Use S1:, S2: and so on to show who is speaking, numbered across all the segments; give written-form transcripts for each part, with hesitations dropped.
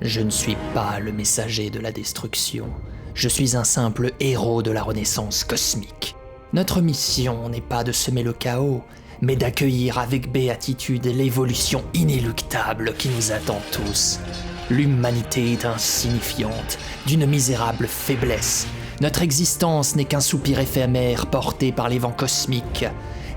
S1: Je ne suis pas le messager de la destruction. Je suis un simple héros de la renaissance cosmique. Notre mission n'est pas de semer le chaos, mais d'accueillir avec béatitude l'évolution inéluctable qui nous attend tous. L'humanité est insignifiante, d'une misérable faiblesse. Notre existence n'est qu'un soupir éphémère porté par les vents cosmiques.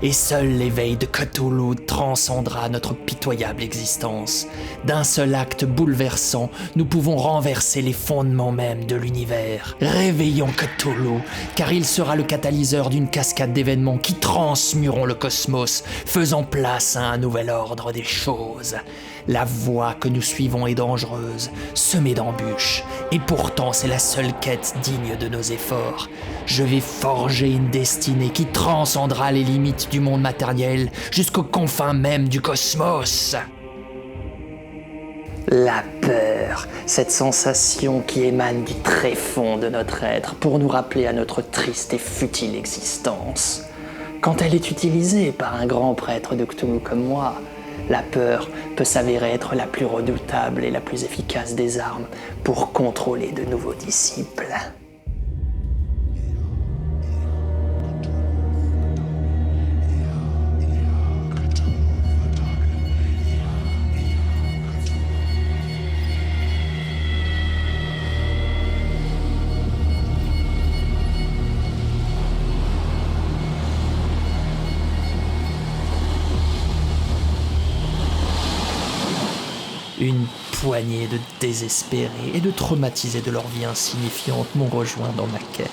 S1: Et seul l'éveil de Cthulhu transcendra notre pitoyable existence. D'un seul acte bouleversant, nous pouvons renverser les fondements mêmes de l'univers. Réveillons Cthulhu, car il sera le catalyseur d'une cascade d'événements qui transmueront le cosmos, faisant place à un nouvel ordre des choses. La voie que nous suivons est dangereuse, semée d'embûches, et pourtant c'est la seule quête digne de nos efforts. Je vais forger une destinée qui transcendra les limites du monde matériel jusqu'aux confins même du cosmos. La peur, cette sensation qui émane du tréfonds de notre être pour nous rappeler à notre triste et futile existence. Quand elle est utilisée par un grand prêtre de Cthulhu comme moi, la peur peut s'avérer être la plus redoutable et la plus efficace des armes pour contrôler de nouveaux disciples. Une poignée de désespérés et de traumatisés de leur vie insignifiante m'ont rejoint dans ma quête.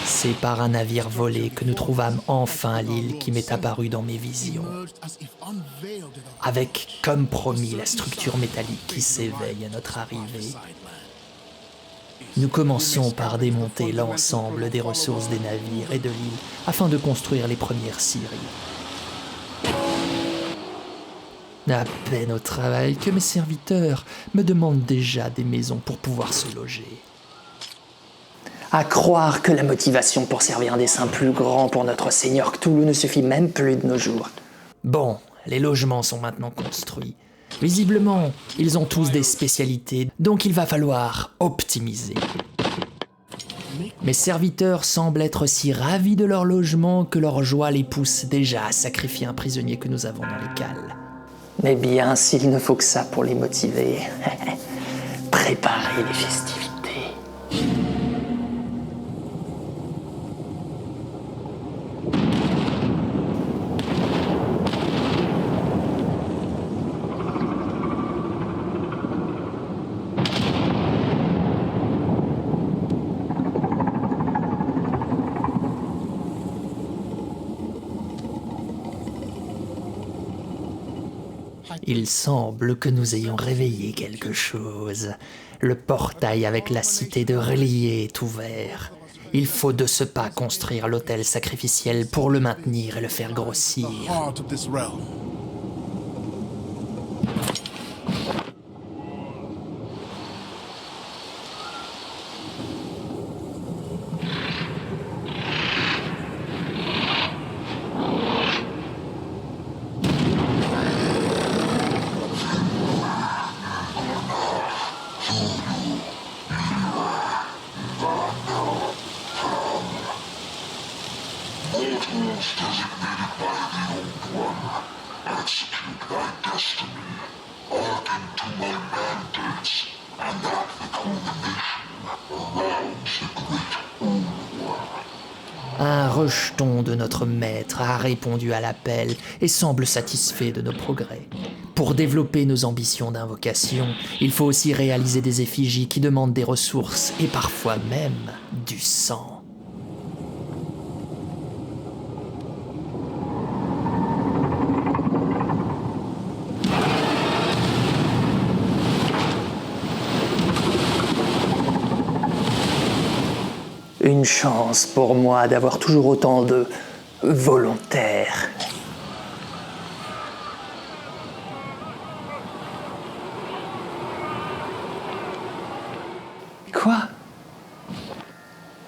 S1: C'est par un navire volé que nous trouvâmes enfin l'île qui m'est apparue dans mes visions. Avec, comme promis, la structure métallique qui s'éveille à notre arrivée. Nous commençons par démonter l'ensemble des ressources des navires et de l'île afin de construire les premières scieries. À peine au travail que mes serviteurs me demandent déjà des maisons pour pouvoir se loger. À croire que la motivation pour servir un dessein plus grand pour notre Seigneur Cthulhu ne suffit même plus de nos jours. Bon, les logements sont maintenant construits. Visiblement, ils ont tous des spécialités, donc il va falloir optimiser. Mes serviteurs semblent être si ravis de leur logement que leur joie les pousse déjà à sacrifier un prisonnier que nous avons dans les cales. Mais bien, s'il ne faut que ça pour les motiver, préparez les festivités. Il semble que nous ayons réveillé quelque chose. Le portail avec la cité de Relier est ouvert. Il faut de ce pas construire l'autel sacrificiel pour le maintenir et le faire grossir. Un rejeton de notre maître a répondu à l'appel et semble satisfait de nos progrès. Pour développer nos ambitions d'invocation, il faut aussi réaliser des effigies qui demandent des ressources et parfois même du sang. Une chance pour moi d'avoir toujours autant de volontaires. Quoi?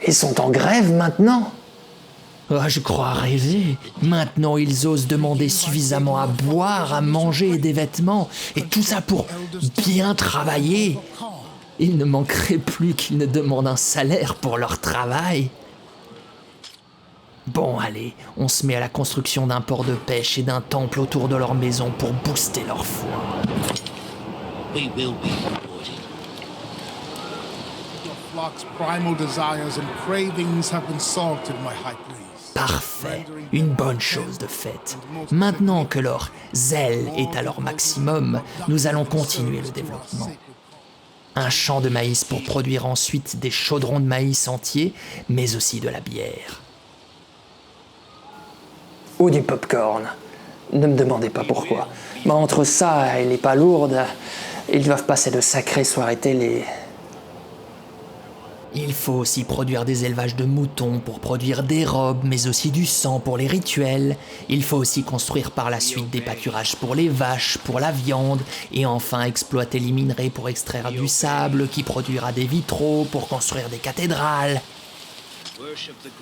S1: Ils sont en grève maintenant? Ah, je crois rêver. Maintenant, ils osent demander suffisamment à boire, à manger et des vêtements, et tout ça pour bien travailler. Il ne manquerait plus qu'ils ne demandent un salaire pour leur travail. Bon, allez, on se met à la construction d'un port de pêche et d'un temple autour de leur maison pour booster leur foi.
S2: We will be reporting.
S3: Your flock's primal desires and cravings have been salted, my high priest.
S1: Parfait, une bonne chose de faite. Maintenant que leur zèle est à leur maximum, nous allons continuer le développement. Un champ de maïs pour produire ensuite des chaudrons de maïs entiers, mais aussi de la bière.
S4: Ou du popcorn. Ne me demandez pas pourquoi. Mais entre ça et les pas lourdes, ils doivent passer de sacrées soirées télé.
S1: Il faut aussi produire des élevages de moutons pour produire des robes, mais aussi du sang pour les rituels. Il faut aussi construire par la suite des pâturages pour les vaches, pour la viande, et enfin exploiter les minerais pour extraire du sable, qui produira des vitraux pour construire des cathédrales.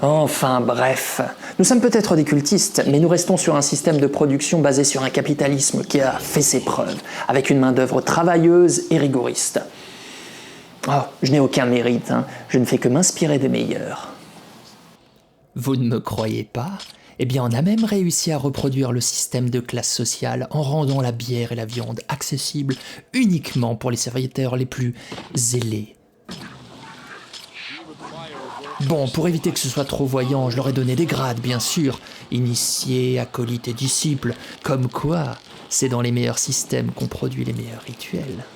S4: Enfin bref, nous sommes peut-être des cultistes, mais nous restons sur un système de production basé sur un capitalisme qui a fait ses preuves, avec une main-d'œuvre travailleuse et rigoriste. Oh, je n'ai aucun mérite, je ne fais que m'inspirer des meilleurs.
S1: Vous ne me croyez pas ? Eh bien, on a même réussi à reproduire le système de classe sociale en rendant la bière et la viande accessibles uniquement pour les serviteurs les plus zélés. Bon, pour éviter que ce soit trop voyant, je leur ai donné des grades, bien sûr. Initiés, acolytes et disciples. Comme quoi, c'est dans les meilleurs systèmes qu'on produit les meilleurs rituels.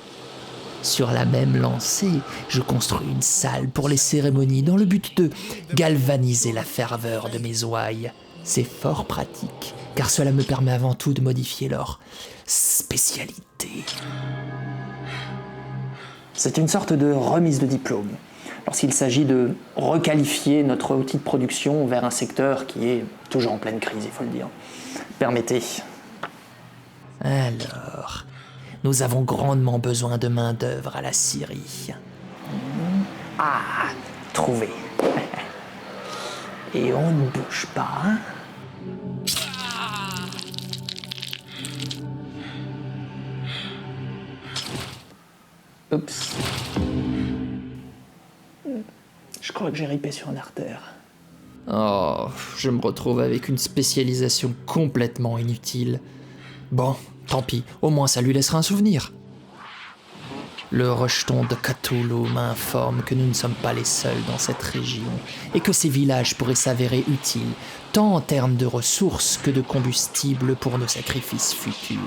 S1: Sur la même lancée, je construis une salle pour les cérémonies dans le but de galvaniser la ferveur de mes ouailles. C'est fort pratique, car cela me permet avant tout de modifier leur spécialité.
S4: C'est une sorte de remise de diplôme, lorsqu'il s'agit de requalifier notre outil de production vers un secteur qui est toujours en pleine crise, il faut le dire. Permettez.
S1: Alors, nous avons grandement besoin de main-d'œuvre à la Syrie.
S4: Ah, trouvé. Et on ne bouge pas, hein? Oups. Je crois que j'ai ripé sur une artère.
S1: Oh, je me retrouve avec une spécialisation complètement inutile. Bon, tant pis, au moins ça lui laissera un souvenir. Le rejeton de Cthulhu m'informe que nous ne sommes pas les seuls dans cette région et que ces villages pourraient s'avérer utiles, tant en termes de ressources que de combustible pour nos sacrifices futurs.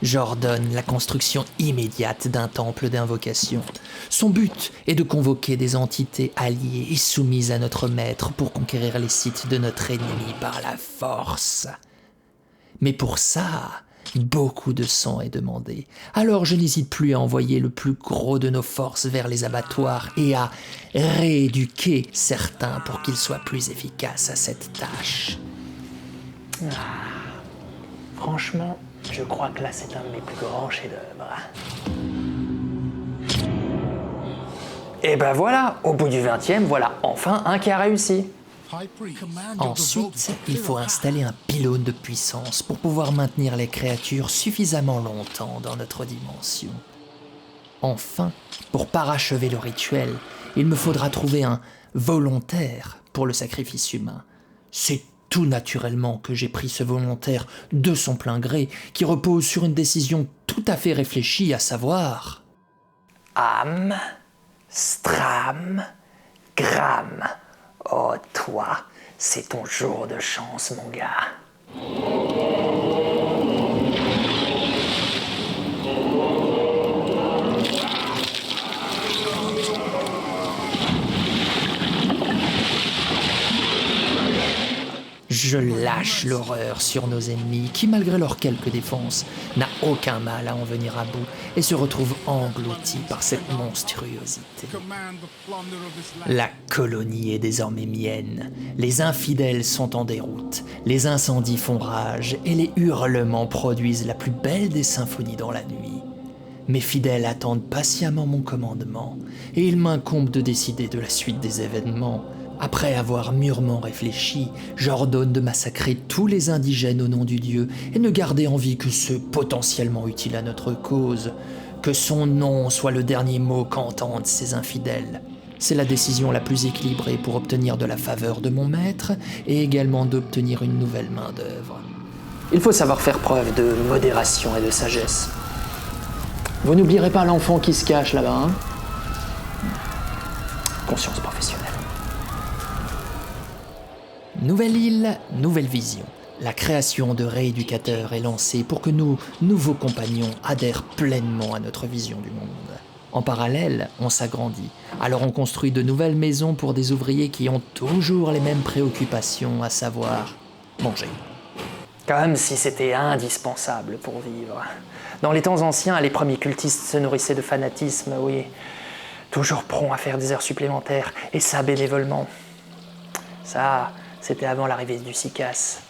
S1: J'ordonne la construction immédiate d'un temple d'invocation. Son but est de convoquer des entités alliées et soumises à notre maître pour conquérir les sites de notre ennemi par la force. Mais pour ça, beaucoup de sang est demandé. Alors je n'hésite plus à envoyer le plus gros de nos forces vers les abattoirs et à rééduquer certains pour qu'ils soient plus efficaces à cette tâche.
S4: Franchement, je crois que là c'est un de mes plus grands chefs-d'œuvre. Et ben voilà, au bout du 20e, voilà enfin un qui a réussi.
S1: Ensuite, il faut installer un pylône de puissance pour pouvoir maintenir les créatures suffisamment longtemps dans notre dimension. Enfin, pour parachever le rituel, il me faudra trouver un volontaire pour le sacrifice humain. C'est tout naturellement que j'ai pris ce volontaire de son plein gré, qui repose sur une décision tout à fait réfléchie, à savoir...
S4: Am, stram, gram. Oh, toi, c'est ton jour de chance, mon gars.
S1: Je lâche l'horreur sur nos ennemis qui, malgré leurs quelques défenses, n'a aucun mal à en venir à bout et se retrouve englouti par cette monstruosité. La colonie est désormais mienne. Les infidèles sont en déroute, les incendies font rage et les hurlements produisent la plus belle des symphonies dans la nuit. Mes fidèles attendent patiemment mon commandement et il m'incombe de décider de la suite des événements. Après avoir mûrement réfléchi, j'ordonne de massacrer tous les indigènes au nom du Dieu et ne garder en vie que ceux potentiellement utiles à notre cause. Que son nom soit le dernier mot qu'entendent ces infidèles. C'est la décision la plus équilibrée pour obtenir de la faveur de mon maître et également d'obtenir une nouvelle main-d'œuvre.
S4: Il faut savoir faire preuve de modération et de sagesse. Vous n'oublierez pas l'enfant qui se cache là-bas, hein? Conscience professionnelle.
S1: Nouvelle île, nouvelle vision. La création de rééducateurs est lancée pour que nos nouveaux compagnons adhèrent pleinement à notre vision du monde. En parallèle, on s'agrandit. Alors on construit de nouvelles maisons pour des ouvriers qui ont toujours les mêmes préoccupations, à savoir manger.
S4: Comme si c'était indispensable pour vivre. Dans les temps anciens, les premiers cultistes se nourrissaient de fanatisme, oui. Toujours prompts à faire des heures supplémentaires, et ça bénévolement. Ça, c'était avant l'arrivée du SICAS.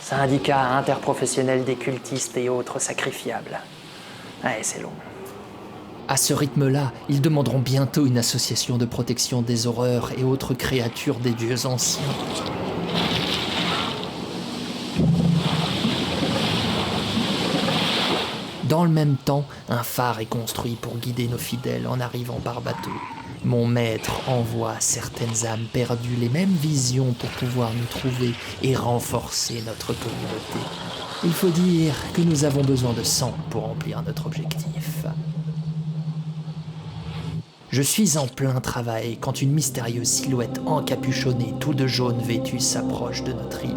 S4: Syndicat interprofessionnel des cultistes et autres sacrifiables. Ouais, c'est long.
S1: À ce rythme-là, ils demanderont bientôt une association de protection des horreurs et autres créatures des dieux anciens. Dans le même temps, un phare est construit pour guider nos fidèles en arrivant par bateau. Mon maître envoie à certaines âmes perdues les mêmes visions pour pouvoir nous trouver et renforcer notre communauté. Il faut dire que nous avons besoin de sang pour remplir notre objectif. Je suis en plein travail quand une mystérieuse silhouette encapuchonnée, tout de jaune vêtue, s'approche de notre île,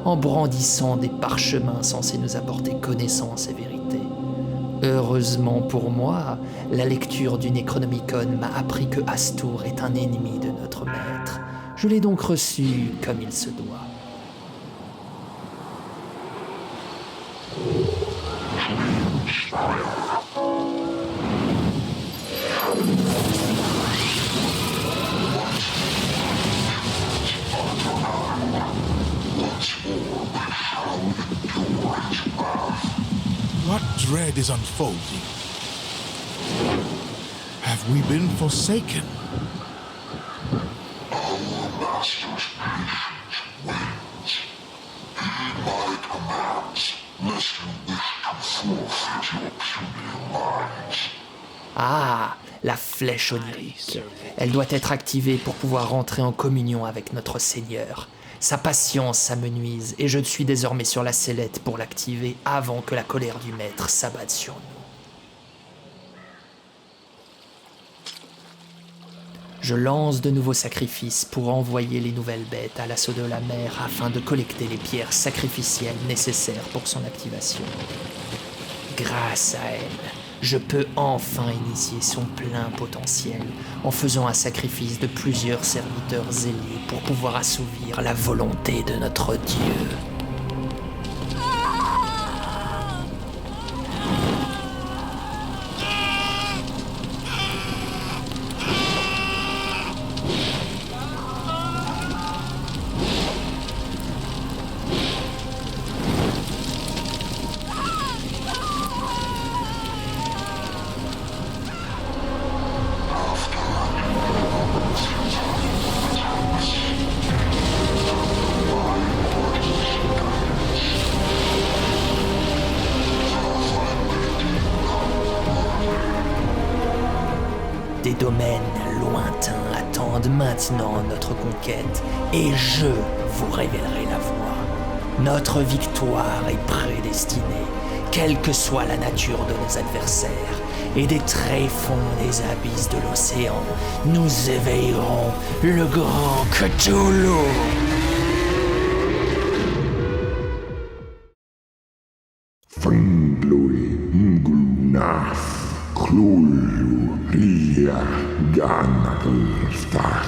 S1: en brandissant des parchemins censés nous apporter connaissance et vérité. Heureusement pour moi, la lecture du Necronomicon m'a appris que Hastur est un ennemi de notre maître. Je l'ai donc reçu comme il se doit.
S3: What dread is unfolding? Have we been forsaken?
S5: Our master's patience wanes. Heed my commands, lest you wish to forfeit your puny minds.
S1: Ah, la flèche onirique. Elle doit être activée pour pouvoir rentrer en communion avec notre Seigneur. Sa patience s'amenuise et je suis désormais sur la sellette pour l'activer avant que la colère du maître s'abatte sur nous. Je lance de nouveaux sacrifices pour envoyer les nouvelles bêtes à l'assaut de la mer afin de collecter les pierres sacrificielles nécessaires pour son activation. Grâce à elle, je peux enfin initier son plein potentiel en faisant un sacrifice de plusieurs serviteurs zélés pour pouvoir assouvir la volonté de notre Dieu. Des domaines lointains attendent maintenant notre conquête, et je vous révélerai la voie. Notre victoire est prédestinée, quelle que soit la nature de nos adversaires, et des tréfonds des abysses de l'océan, nous éveillerons le grand Cthulhu.
S5: Findlui Ngunaf Klulu Ria Ganapur Star